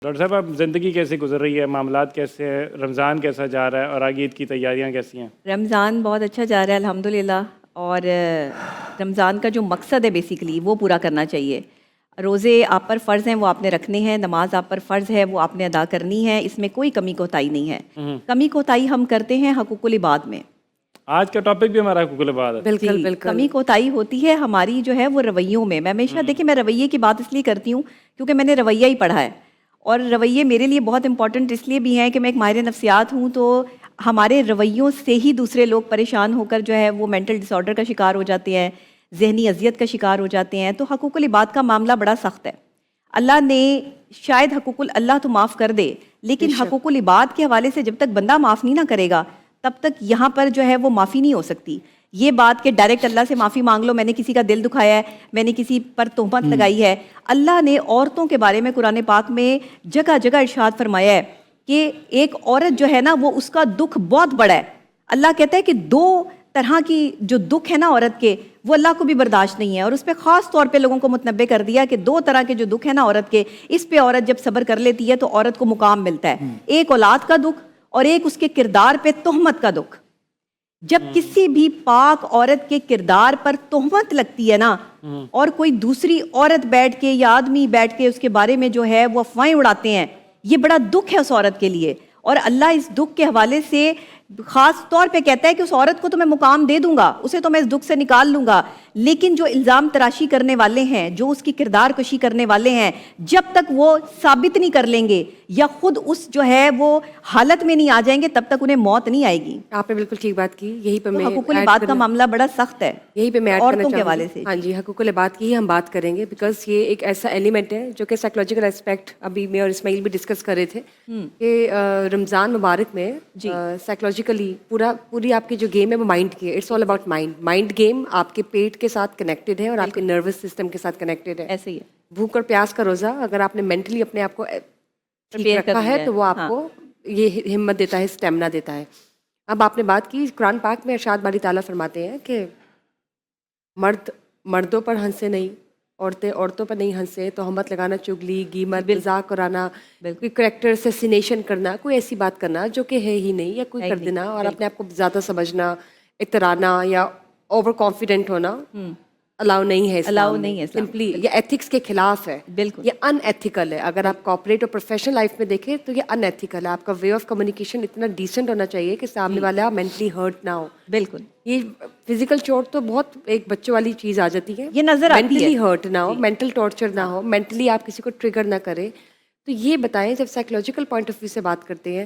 Doctor صاحب آپ زندگی کیسے گزر رہی ہے، معاملات کیسے ہیں، رمضان کیسا جا رہا ہے اور آگے عید کی تیاریاں کیسی ہیں؟ رمضان بہت اچھا جا رہا ہے الحمدللہ، اور رمضان کا جو مقصد ہے بیسیکلی وہ پورا کرنا چاہیے۔ روزے آپ پر فرض ہیں، وہ آپ نے رکھنے ہیں، نماز آپ پر فرض ہے، وہ آپ نے ادا کرنی ہے، اس میں کوئی کمی کوتاہی نہیں ہے۔ کمی کوتاہی ہم کرتے ہیں حقوق العباد میں۔ آج کا ٹاپک بھی ہمارا حقوق العباد ہے۔ بالکل جی، بالکل کمی کوتاہی ہوتی ہے ہماری جو ہے وہ رویوں میں ہمیشہ دیکھیں، میں رویے کی بات اس لیے کرتی ہوں کیونکہ میں نے رویہ ہی پڑھا ہے، اور رویے میرے لیے بہت امپورٹنٹ اس لیے بھی ہیں کہ میں ایک ماہر نفسیات ہوں، تو ہمارے رویوں سے ہی دوسرے لوگ پریشان ہو کر جو ہے وہ مینٹل ڈس آرڈر کا شکار ہو جاتے ہیں، ذہنی اذیت کا شکار ہو جاتے ہیں۔ تو حقوق العباد کا معاملہ بڑا سخت ہے۔ اللہ نے شاید حقوق اللہ تو معاف کر دے، لیکن حقوق العباد کے حوالے سے جب تک بندہ معاف نہیں نہ کرے گا تب تک یہاں پر جو ہے وہ معافی نہیں ہو سکتی۔ یہ بات کہ ڈائریکٹ اللہ سے معافی مانگ لو، میں نے کسی کا دل دکھایا ہے، میں نے کسی پر تہمت لگائی ہے۔ اللہ نے عورتوں کے بارے میں قرآن پاک میں جگہ جگہ ارشاد فرمایا ہے کہ ایک عورت جو ہے نا وہ اس کا دکھ بہت بڑا ہے۔ اللہ کہتا ہے کہ دو طرح کی جو دکھ ہے نا عورت کے، وہ اللہ کو بھی برداشت نہیں ہے، اور اس پہ خاص طور پہ لوگوں کو متنبع کر دیا کہ دو طرح کے جو دکھ ہے نا عورت کے، اس پہ عورت جب صبر کر لیتی ہے تو عورت کو مقام ملتا ہے۔ ایک اولاد کا دکھ اور ایک اس کے کردار پہ تہمت کا دکھ۔ جب کسی بھی پاک عورت کے کردار پر تہمت لگتی ہے نا، اور کوئی دوسری عورت بیٹھ کے یا آدمی بیٹھ کے اس کے بارے میں جو ہے وہ افواہیں اڑاتے ہیں، یہ بڑا دکھ ہے اس عورت کے لیے، اور اللہ اس دکھ کے حوالے سے خاص طور پہ کہتا ہے کہ اس عورت کو تو میں مقام دے دوں گا، اسے تو میں اس دکھ سے نکال لوں گا، لیکن جو الزام تراشی کرنے والے ہیں، جو اس کی کردار کشی کرنے والے ہیں، جب تک وہ ثابت نہیں کر لیں گے یا خود اس جو ہے وہ حالت میں نہیں آ جائیں گے تب تک انہیں موت نہیں آئے گی۔ آپ نے بالکل ٹھیک بات کی۔ یہی پہ میں حقوق العباد کا معاملہ بڑا سخت ہے، یہی پہ میں ایڈ کرنا عورتوں کے چاہوں حوالے گی۔ سے۔ ہاں جی، حقوق العباد کی ہی ہم بات کریں گے، بیکاز یہ ایک ایسا ایلیمنٹ ہے جو کہ سائیکولوجیکل اسپیکٹ ابھی میں اور اسماعیل بھی ڈسکس کر رہے تھے کہ رمضان مبارک میں سائیکولوجیکلی پوری آپ کی جو گیم ہے وہ مائنڈ کی ہے۔ It's all about mind game آپ کے پیٹ کے ساتھ کنیکٹڈ ہے اور آپ کے نروس سسٹم کے ساتھ کنیکٹڈ ہے۔ ایسے ہی ہے، بھوک اور پیاس کا روزہ اگر آپ نے مینٹلی اپنے آپ کو ٹھیک رکھا ہے تو وہ آپ کو یہ ہمت دیتا ہے، اسٹیمنا دیتا ہے۔ اب آپ نے بات کی قرآن پاک میں، ارشاد باری تعالیٰ فرماتے ہیں کہ مرد مردوں پر ہنسے نہیں، عورتیں عورتوں پر نہیں ہنسے، تہمت لگانا، چگلی، غیبت، مذاق اڑانا، کوئی کریکٹر اسیسینیشن کرنا، کوئی ایسی بات کرنا جو کہ ہے ہی نہیں، یا کوئی کر دینا اور اپنے آپ کو زیادہ سمجھنا، اترانا یا اوور کانفیڈنٹ ہونا الاؤ نہیں ہے اسلام میں، سمپلی یہ ایتھکس کے خلاف ہے، بالکل یہ ان ایتھیکل ہے۔ اگر آپ کارپوریٹ اور پروفیشنل لائف میں دیکھیں تو یہ ان ایتھیکل ہے۔ آپ کا وے آف کمیونیکیشن اتنا ڈیسنٹ ہونا چاہیے کہ سامنے والا مینٹلی ہرٹ نہ ہو۔ بالکل، یہ فزیکل چوٹ تو بہت ایک بچوں والی چیز آ جاتی ہے، یہ نظر آتی ہے، مینٹلی ہرٹ نہ ہو، مینٹل ٹارچر نہ ہو، مینٹلی آپ کسی کو ٹریگر نہ کرے۔ تو یہ بتائیں، جب سائیکولوجیکل پوائنٹ آف ویو سے بات کرتے ہیں،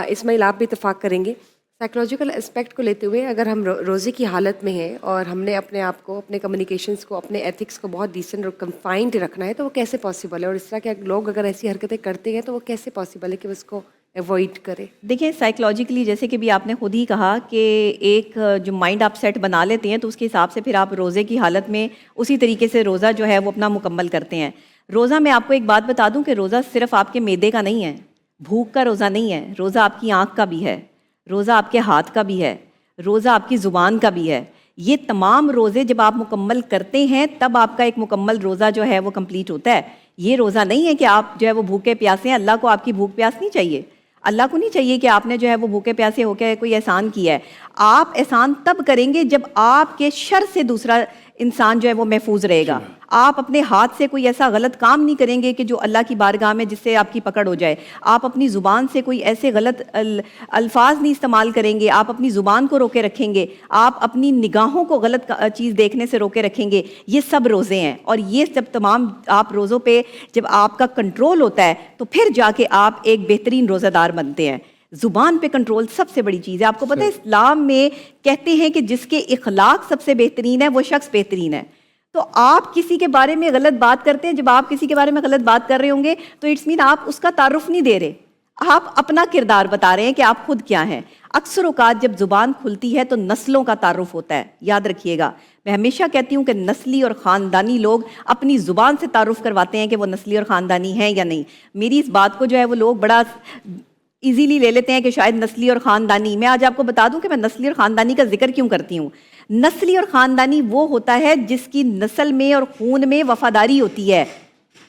اسماعیل آپ بھی اتفاق کریں گے، سائیکولوجیکل اسپیکٹ کو لیتے ہوئے اگر ہم روزے کی حالت میں ہیں اور ہم نے اپنے آپ کو، اپنے کمیونیکیشنس کو، اپنے ایتھکس کو بہت ڈیسنٹ اور کنفائنڈ رکھنا ہے تو وہ کیسے پاسبل ہے؟ اور اس طرح کے لوگ اگر ایسی حرکتیں کرتے ہیں تو وہ کیسے پاسبل ہے کہ اس کو ایوائڈ کرے؟ دیکھیں سائیکولوجیکلی جیسے کہ بھی آپ نے خود ہی کہا کہ ایک جو مائنڈ آپ سیٹ بنا لیتے ہیں تو اس کے حساب سے پھر آپ روزے کی حالت میں اسی طریقے سے روزہ جو ہے وہ اپنا مکمل کرتے ہیں۔ روزہ میں آپ کو ایک بات بتا دوں کہ روزہ صرف آپ کے معدے کا نہیں ہے، بھوک کا روزہ نہیں ہے، روزہ آپ کی آنکھ کا بھی ہے، روزہ آپ کے ہاتھ کا بھی ہے، روزہ آپ کی زبان کا بھی ہے۔ یہ تمام روزے جب آپ مکمل کرتے ہیں تب آپ کا ایک مکمل روزہ جو ہے وہ کمپلیٹ ہوتا ہے۔ یہ روزہ نہیں ہے کہ آپ جو ہے وہ بھوکے پیاسے ہیں، اللہ کو آپ کی بھوک پیاس نہیں چاہیے، اللہ کو نہیں چاہیے کہ آپ نے جو ہے وہ بھوکے پیاسے ہو کے کوئی احسان کیا ہے۔ آپ احسان تب کریں گے جب آپ کے شر سے دوسرا انسان جو ہے وہ محفوظ رہے گا۔ آپ اپنے ہاتھ سے کوئی ایسا غلط کام نہیں کریں گے کہ جو اللہ کی بارگاہ میں جس سے آپ کی پکڑ ہو جائے۔ آپ اپنی زبان سے کوئی ایسے غلط الفاظ نہیں استعمال کریں گے، آپ اپنی زبان کو روکے رکھیں گے، آپ اپنی نگاہوں کو غلط چیز دیکھنے سے روکے رکھیں گے۔ یہ سب روزے ہیں، اور یہ جب تمام آپ روزوں پہ جب آپ کا کنٹرول ہوتا ہے تو پھر جا کے آپ ایک بہترین روزہ دار بنتے ہیں۔ زبان پہ کنٹرول سب سے بڑی چیز ہے۔ آپ کو پتہ ہے اسلام میں کہتے ہیں کہ جس کے اخلاق سب سے بہترین ہے وہ شخص بہترین ہے۔ تو آپ کسی کے بارے میں غلط بات کرتے ہیں، جب آپ کسی کے بارے میں غلط بات کر رہے ہوں گے تو اٹس مین آپ اس کا تعارف نہیں دے رہے، آپ اپنا کردار بتا رہے ہیں کہ آپ خود کیا ہیں۔ اکثر اوقات جب زبان کھلتی ہے تو نسلوں کا تعارف ہوتا ہے، یاد رکھیے گا۔ میں ہمیشہ کہتی ہوں کہ نسلی اور خاندانی لوگ اپنی زبان سے تعارف کرواتے ہیں کہ وہ نسلی اور خاندانی ہیں یا نہیں۔ میری اس بات کو جو ہے وہ لوگ بڑا ایزیلی لے لیتے ہیں کہ شاید نسلی اور خاندانی۔ میں آج آپ کو بتا دوں کہ میں نسلی اور خاندانی کا ذکر کیوں کرتی ہوں۔ نسلی اور خاندانی وہ ہوتا ہے جس کی نسل میں اور خون میں وفاداری ہوتی ہے،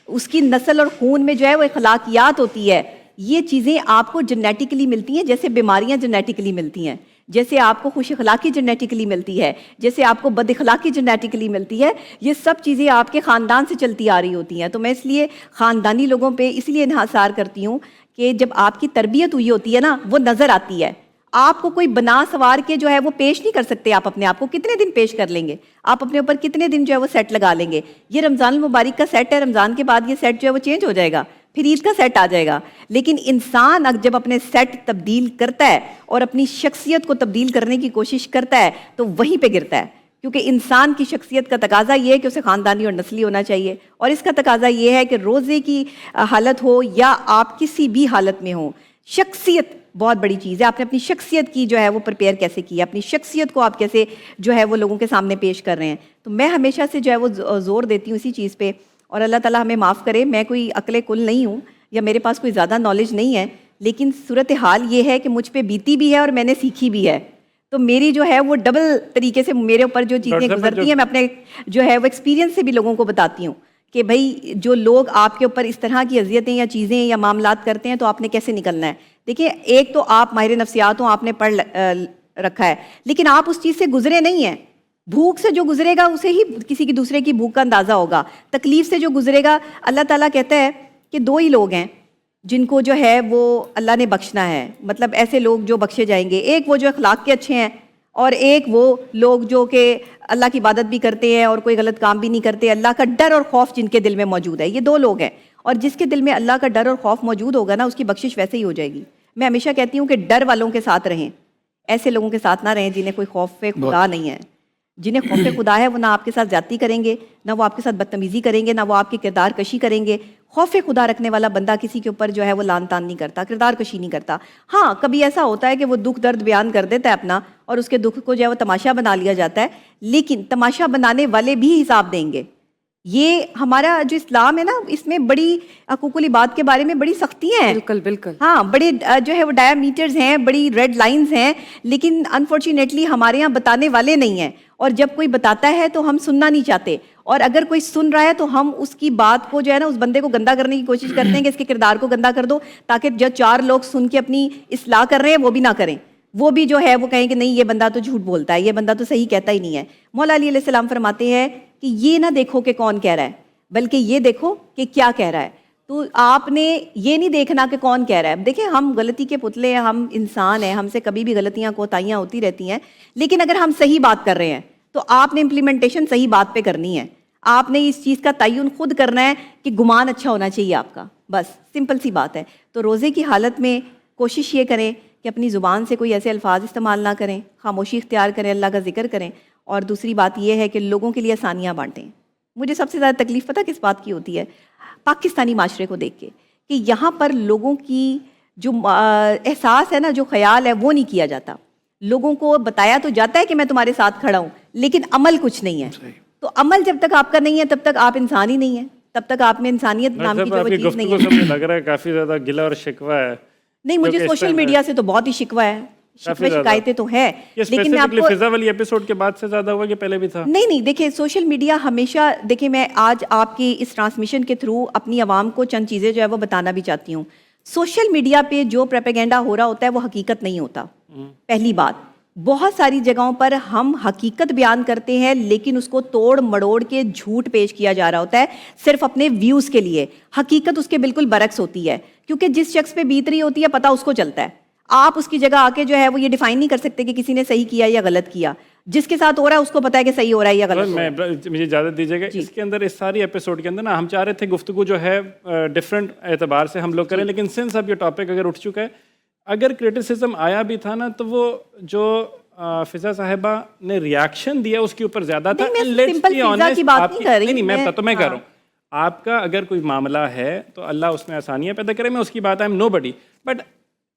اس کی نسل اور خون میں جو ہے وہ اخلاقیات ہوتی ہے. یہ چیزیں آپ کو جنیٹیکلی ملتی ہیں، جیسے بیماریاں جنیٹیکلی ملتی ہیں، جیسے آپ کو خوش اخلاقی جنیٹیکلی ملتی ہے، جیسے آپ کو بد اخلاقی جنیٹیکلی ملتی ہے. یہ سب چیزیں آپ کے خاندان سے چلتی آ رہی ہوتی ہیں. تو میں اس لیے خاندانی لوگوں پہ اس لیے انحصار کرتی ہوں کہ جب آپ کی تربیت ہوئی ہوتی ہے نا، وہ نظر آتی ہے. آپ کو کوئی بنا سوار کے جو ہے وہ پیش نہیں کر سکتے. آپ اپنے آپ کو کتنے دن پیش کر لیں گے؟ آپ اپنے اوپر کتنے دن جو ہے وہ سیٹ لگا لیں گے؟ یہ رمضان المبارک کا سیٹ ہے، رمضان کے بعد یہ سیٹ جو ہے وہ چینج ہو جائے گا، پھر عید کا سیٹ آ جائے گا. لیکن انسان جب اپنے سیٹ تبدیل کرتا ہے اور اپنی شخصیت کو تبدیل کرنے کی کوشش کرتا ہے تو وہیں پہ گرتا ہے. کیونکہ انسان کی شخصیت کا تقاضا یہ ہے کہ اسے خاندانی اور نسلی ہونا چاہیے، اور اس کا تقاضا یہ ہے کہ روزے کی حالت ہو یا آپ کسی بھی حالت میں ہو، شخصیت بہت بڑی چیز ہے. آپ نے اپنی شخصیت کی جو ہے وہ پریپیئر کیسے کی ہے، اپنی شخصیت کو آپ کیسے جو ہے وہ لوگوں کے سامنے پیش کر رہے ہیں. تو میں ہمیشہ سے جو ہے وہ زور دیتی ہوں اسی چیز پہ. اور اللہ تعالیٰ ہمیں معاف کرے، میں کوئی عقل کل نہیں ہوں یا میرے پاس کوئی زیادہ نالج نہیں ہے، لیکن صورتحال یہ ہے کہ مجھ پہ بیتی بھی ہے اور میں نے سیکھی بھی ہے. تو میری جو ہے وہ ڈبل طریقے سے میرے اوپر جو چیزیں گزرتی ہیں، میں اپنے جو ہے وہ ایکسپیرینس سے بھی لوگوں کو بتاتی ہوں کہ بھائی جو لوگ آپ کے اوپر اس طرح کی اذیتیں یا چیزیں یا معاملات کرتے ہیں تو آپ نے کیسے نکلنا ہے. دیکھیں، ایک تو آپ ماہر نفسیات ہوں، آپ نے پڑھ رکھا ہے، لیکن آپ اس چیز سے گزرے نہیں ہیں. بھوک سے جو گزرے گا اسے ہی کسی کی دوسرے کی بھوک کا اندازہ ہوگا. تکلیف سے جو گزرے گا، اللہ تعالیٰ کہتا ہے کہ دو ہی لوگ ہیں جن کو جو ہے وہ اللہ نے بخشنا ہے. مطلب ایسے لوگ جو بخشے جائیں گے، ایک وہ جو اخلاق کے اچھے ہیں، اور ایک وہ لوگ جو کہ اللہ کی عبادت بھی کرتے ہیں اور کوئی غلط کام بھی نہیں کرتے. اللہ کا ڈر اور خوف جن کے دل میں موجود ہے، یہ دو لوگ ہیں. اور جس کے دل میں اللہ کا ڈر اور خوف موجود ہوگا نا، اس کی بخشش ویسے ہی ہو جائے گی. میں ہمیشہ کہتی ہوں کہ ڈر والوں کے ساتھ رہیں، ایسے لوگوں کے ساتھ نہ رہیں جنہیں کوئی خوف خدا نہیں ہے. جنہیں خوف خدا ہے وہ نہ آپ کے ساتھ زیادتی کریں گے، نہ وہ آپ کے ساتھ بدتمیزی کریں گے، نہ وہ آپ کی کردار کشی کریں گے. خوف خدا رکھنے والا بندہ کسی کے اوپر جو ہے وہ لان تان نہیں کرتا، کردار کشی نہیں کرتا. ہاں، کبھی ایسا ہوتا ہے کہ وہ دکھ درد بیان کر دیتا ہے اپنا، اور اس کے دکھ کو جو ہے وہ تماشا بنا لیا جاتا ہے، لیکن تماشا بنانے والے بھی حساب دیں گے. یہ ہمارا جو اسلام ہے نا، اس میں بڑی حقوق العباد کے بارے میں بڑی سختیاں ہیں. بالکل بالکل. ہاں، بڑے جو ہے وہ ڈایامیٹرز ہیں، بڑی ریڈ لائنز ہیں، لیکن انفارچونیٹلی ہمارے یہاں بتانے والے نہیں ہیں. اور جب کوئی بتاتا ہے تو ہم سننا نہیں چاہتے، اور اگر کوئی سن رہا ہے تو ہم اس کی بات کو جو ہے نا، اس بندے کو گندا کرنے کی کوشش کرتے ہیں کہ اس کے کردار کو گندا کر دو، تاکہ جو چار لوگ سن کے اپنی اصلاح کر رہے ہیں وہ بھی نہ کریں، وہ بھی جو ہے وہ کہیں کہ نہیں، یہ بندہ تو جھوٹ بولتا ہے، یہ بندہ تو صحیح کہتا ہی نہیں ہے. مولا علی علیہ السلام فرماتے ہیں کہ یہ نہ دیکھو کہ کون کہہ رہا ہے، بلکہ یہ دیکھو کہ کیا کہہ رہا ہے. تو آپ نے یہ نہیں دیکھنا کہ کون کہہ رہا ہے. دیکھیں، ہم غلطی کے پتلے ہیں، ہم انسان ہیں، ہم سے کبھی بھی غلطیاں کوتاہیاں ہوتی رہتی ہیں، لیکن اگر ہم صحیح بات کر رہے ہیں تو آپ نے امپلیمنٹیشن صحیح بات پہ کرنی ہے. آپ نے اس چیز کا تعین خود کرنا ہے کہ گمان اچھا ہونا چاہیے آپ کا، بس سمپل سی بات ہے. تو روزے کی حالت میں کوشش یہ کریں کہ اپنی زبان سے کوئی ایسے الفاظ استعمال نہ کریں، خاموشی اختیار کریں، اللہ کا ذکر کریں. اور دوسری بات یہ ہے کہ لوگوں کے لیے آسانیاں بانٹیں. مجھے سب سے زیادہ تکلیف پتہ کس بات کی ہوتی ہے؟ پاکستانی معاشرے کو دیکھ کے، کہ یہاں پر لوگوں کی جو احساس ہے نا، جو خیال ہے، وہ نہیں کیا جاتا. لوگوں کو بتایا تو جاتا ہے کہ میں تمہارے ساتھ کھڑا ہوں، لیکن عمل کچھ نہیں ہے. تو عمل جب تک آپ کا نہیں ہے تب تک آپ انسان ہی نہیں ہیں، تب تک آپ میں انسانیت نام کی جو وہ چیز نہیں ہے. لگ رہا ہے کافی زیادہ گلہ اور شکوہ ہے. نہیں، مجھے سوشل میڈیا سے تو بہت ہی شکوہ ہے، شکایتیں تو ہیں، لیکن میں آپ کو فضا والی ایپیسوڈ کے بعد سے زیادہ ہوا کہ پہلے بھی تھا؟ نہیں، دیکھیں، سوشل میڈیا ہمیشہ، دیکھیں، میں آج آپ کی اس ٹرانسمیشن کے تھرو اپنی عوام کو چند چیزیں جو ہے وہ بتانا بھی چاہتی ہوں. سوشل میڈیا پہ جو پروپیگنڈا ہو رہا ہوتا ہے وہ حقیقت نہیں ہوتا. پہلی بات، بہت ساری جگہوں پر ہم حقیقت بیان کرتے ہیں، لیکن اس کو توڑ مڑوڑ کے جھوٹ پیش کیا جا رہا ہوتا ہے صرف اپنے ویوز کے لیے. حقیقت اس کے بالکل برعکس ہوتی ہے، کیونکہ جس شخص پہ بیت رہی ہوتی ہے پتہ اس کو چلتا ہے. آپ اس کی جگہ آ کے جو ہے وہ یہ ڈیفائن نہیں کر سکتے کہ کسی نے صحیح کیا یا غلط کیا. جس کے ساتھ ہو رہا ہے اس کو پتا ہے کہ صحیح ہو رہا ہے یا غلط ہو رہا ہے. مجھے اجازت دیجیے گا، اس کے اندر، اس ساری ایپیسوڈ کے اندر نا، ہم چاہ رہے تھے گفتگو جو ہے ڈفرینٹ اعتبار سے ہم لوگ کریں، لیکن سنس اب یہ ٹاپک اگر اٹھ چکا ہے، اگر کریٹیسزم آیا بھی تھا نا، تو وہ جو فضا صاحبہ نے ریاکشن دیا اس کے اوپر زیادہ تھا. نہیں، میں کہہ رہا ہوں، آپ کا اگر کوئی معاملہ ہے تو اللہ اس میں آسانیاں پیدا کرے، میں اس کی بات، I am know body, but